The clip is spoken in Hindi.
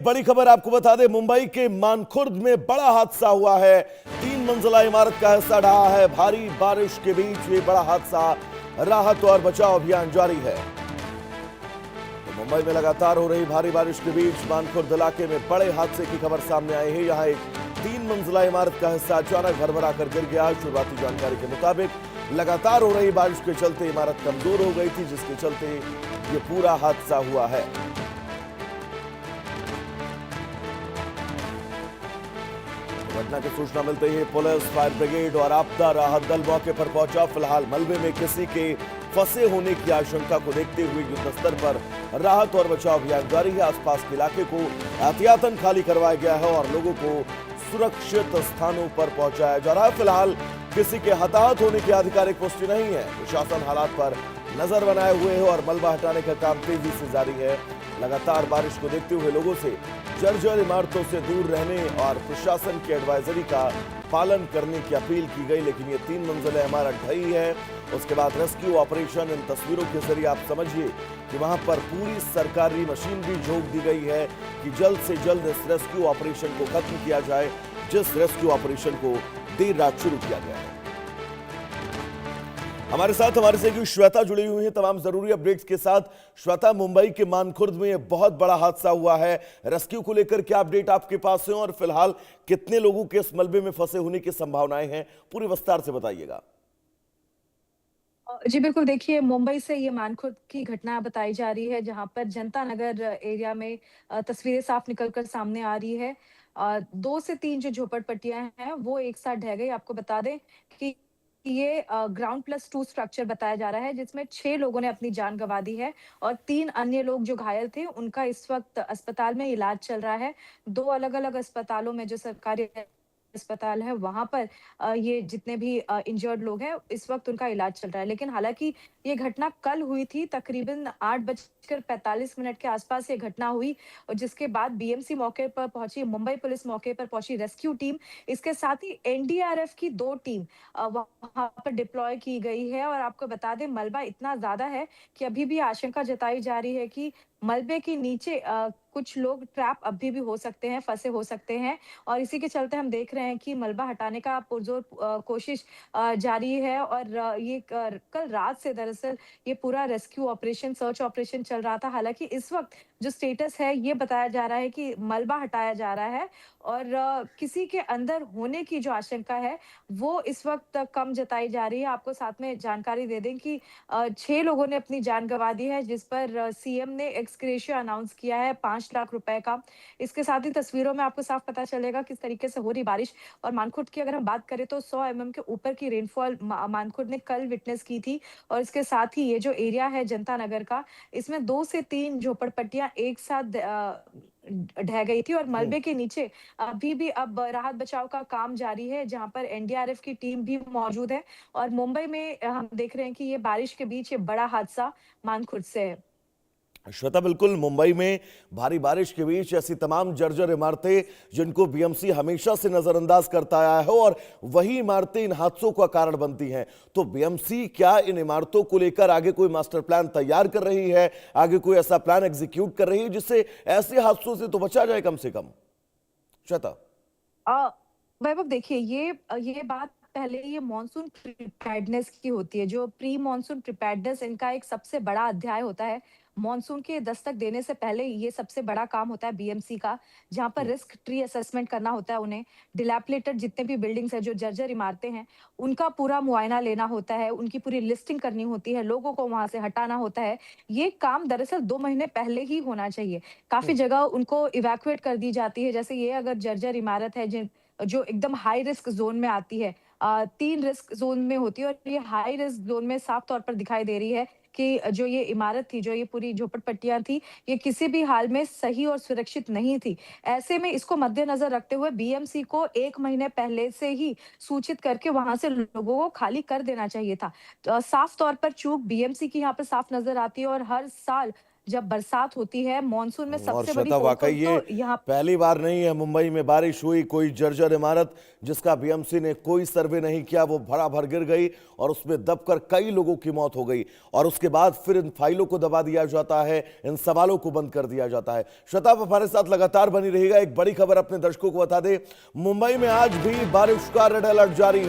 बड़ी खबर आपको बता दें, मुंबई के मानखुर्द में बड़ा हादसा हुआ है। 3 मंजिला इमारत का हिस्सा ढहा है। भारी बारिश के बीच ये बड़ा हादसा। राहत और बचाव अभियान जारी है। तो मुंबई में लगातार हो रही भारी बारिश के बीच मानखुर्द इलाके में बड़े हादसे की खबर सामने आई है। यहां एक 3 मंजिला इमारत का हिस्सा अचानक भरभरा कर गिर गया। शुरुआती जानकारी के मुताबिक लगातार हो रही बारिश के चलते इमारत कमजोर हो गई थी, जिसके चलते ये पूरा हादसा हुआ है। घटना की सूचना मिलते ही पुलिस, फायर ब्रिगेड और आपदा राहत दल मौके पर पहुंचा। फिलहाल मलबे में किसी के फंसे होने की आशंका को देखते हुए युद्ध स्तर पर राहत और बचाव अभियान जारी है। आसपास के इलाके को एहतियातन खाली करवाया गया है और लोगों को सुरक्षित स्थानों पर पहुंचाया जा रहा है। फिलहाल किसी के हताहत होने की आधिकारिक पुष्टि नहीं है। प्रशासन हालात पर नजर बनाए हुए है और मलबा हटाने का काम तेजी से जारी है। लगातार बारिश को देखते हुए लोगों से जर्जर इमारतों से दूर रहने और प्रशासन की एडवाइजरी का पालन करने की अपील की गई। लेकिन ये 3 मंजिला इमारत ढही है। उसके बाद रेस्क्यू ऑपरेशन, इन तस्वीरों के जरिए आप समझिए कि वहां पर पूरी सरकारी मशीनरी झोंक दी गई है कि जल्द से जल्द इस रेस्क्यू ऑपरेशन को खत्म किया जाए, जिस रेस्क्यू ऑपरेशन को देर रात शुरू किया गया है। हमारे साथ हमारे सहयोगी श्वेता जुड़ी हुई है तमाम जरूरी अपडेट्स के साथ। श्वेता, मुंबई के मानखुर्द में यह बहुत बड़ा हादसा हुआ है। रेस्क्यू को लेकर क्या अपडेट आपके पास है और फिलहाल कितने लोगों के इस मलबे में फंसे होने की संभावनाएं हैं, पूरी विस्तार से बताइएगा। जी बिल्कुल, देखिए मुंबई से ये मानखुर्द की घटना बताई जा रही है, जहाँ पर जनता नगर एरिया में तस्वीरें साफ निकल कर सामने आ रही है। 2 से 3 जो झोपड़पट्टियाँ हैं वो एक साथ ढह गई। आपको बता दें कि ये ग्राउंड प्लस 2 स्ट्रक्चर बताया जा रहा है, जिसमें 6 लोगों ने अपनी जान गँवा दी है और 3 अन्य लोग जो घायल थे उनका इस वक़्त अस्पताल में इलाज चल रहा है। 2 अलग-अलग अस्पतालों में जो सरकारी अस्पताल है वहाँ पर ये जितने भी इंजर्ड लोग हैं इस वक़्त उनका इलाज चल रहा है। लेकिन हालाँकि ये घटना कल हुई थी, तकरीबन 8:45 के आसपास ये घटना हुई और जिसके बाद बीएमसी मौके पर पहुंची, मुंबई पुलिस मौके पर पहुंची, रेस्क्यू टीम, इसके साथ ही एनडीआरएफ की 2 टीम वहां पर डिप्लॉय की गई है। और आपको बता दें मलबा इतना ज्यादा है कि अभी भी आशंका जताई जा रही है कि मलबे के नीचे कुछ लोग ट्रैप अभी भी हो सकते हैं, फंसे हो सकते हैं। और इसी के चलते हम देख रहे हैं कि मलबा हटाने का पुरजोर कोशिश जारी है। और कल रात से दरअसल ये पूरा रेस्क्यू ऑपरेशन, सर्च ऑपरेशन चल रहा था। हालाँकि इस वक़्त जो स्टेटस है ये बताया जा रहा है कि मलबा हटाया जा रहा है और किसी के अंदर होने की जो आशंका है वो इस वक़्त कम जताई जा रही है। आपको साथ में जानकारी दे दें कि 6 लोगों ने अपनी जान गँवा दी है, जिस पर सीएम ने एक्स ग्रेशियो अनाउंस किया है 5 लाख रुपए का। इसके साथ ही तस्वीरों में आपको साफ पता चलेगा किस तरीके से हो रही बारिश। और मानखुर्द की अगर हम बात करें तो 100 एमएम के ऊपर की रेनफॉल मानखुर्द ने कल विटनेस की थी। और इसके साथ ही ये जो एरिया है जनता नगर का, इसमें 2 से 3 झोपड़पट्टियाँ एक साथ ढह गई थी और हम्म। मलबे के नीचे अभी भी अब राहत बचाव का काम जारी है, जहाँ पर एनडीआरएफ की टीम भी मौजूद है। और मुंबई में हम देख रहे हैं कि ये बारिश के बीच ये बड़ा हादसा मानखुर्द से है। श्वेता, बिल्कुल मुंबई में भारी बारिश के बीच ऐसी तमाम जर्जर इमारतें जिनको बीएमसी हमेशा से नजरअंदाज करता आया है और वही इमारतें इन हादसों का कारण बनती हैं। तो बीएमसी क्या इन इमारतों को लेकर आगे कोई मास्टर प्लान तैयार कर रही है, आगे कोई ऐसा प्लान एग्जीक्यूट कर रही है जिससे ऐसे हादसों से तो बचा जाए कम से कम? श्वेता। अ, वैभव देखिए ये बात पहले ये मॉनसून प्रिपेयर्डनेस की होती है। जो प्री मॉनसून प्रिपेयर्डनेस इनका एक सबसे बड़ा अध्याय होता है। मॉनसून के दस्तक देने से पहले ये सबसे बड़ा काम होता है बीएमसी का, जहाँ पर हम्म। रिस्क ट्री असेसमेंट करना होता है उन्हें। डिलैपिडेटेड जितने भी बिल्डिंग्स हैं, जो जर्जर इमारतें हैं, उनका पूरा मुआयना लेना होता है, उनकी पूरी लिस्टिंग करनी होती है, लोगों को वहाँ से हटाना होता है। ये काम दरअसल 2 महीने पहले ही होना चाहिए। काफ़ी हम्म। जगह उनको इवैक्यूएट कर दी जाती है। जैसे ये अगर जर्जर इमारत है जो एकदम हाई रिस्क ज़ोन में आती है। 3 रिस्क ज़ोन में होती है और ये हाई रिस्क ज़ोन में साफ तौर पर दिखाई दे रही है कि जो ये इमारत थी, जो ये पूरी झोपड़पट्टियाँ थी, ये किसी भी हाल में सही और सुरक्षित नहीं थी। ऐसे में इसको मद्देनज़र रखते हुए बीएमसी को 1 महीने पहले से ही सूचित करके वहाँ से लोगों को खाली कर देना चाहिए था। तो साफ तौर पर चूक बीएमसी की यहाँ पे साफ नज़र आती है और हर साल जब बरसात होती है मानसून में और सबसे बड़ी श्वेता, वाकई पोथल ये तो यहाँ पहली बार नहीं है मुंबई में बारिश हुई, कोई जर्जर इमारत जिसका बीएमसी ने कोई सर्वे नहीं किया वो भरा भर गिर गई और उसमें दबकर कई लोगों की मौत हो गई और उसके बाद फिर इन फाइलों को दबा दिया जाता है, इन सवालों को बंद कर दिया जाता है। श्वेता, आप हमारे साथ लगातार बनी रहिएगा। एक बड़ी खबर अपने दर्शकों को बता दे, मुंबई में आज भी बारिश का रेड अलर्ट जारी है।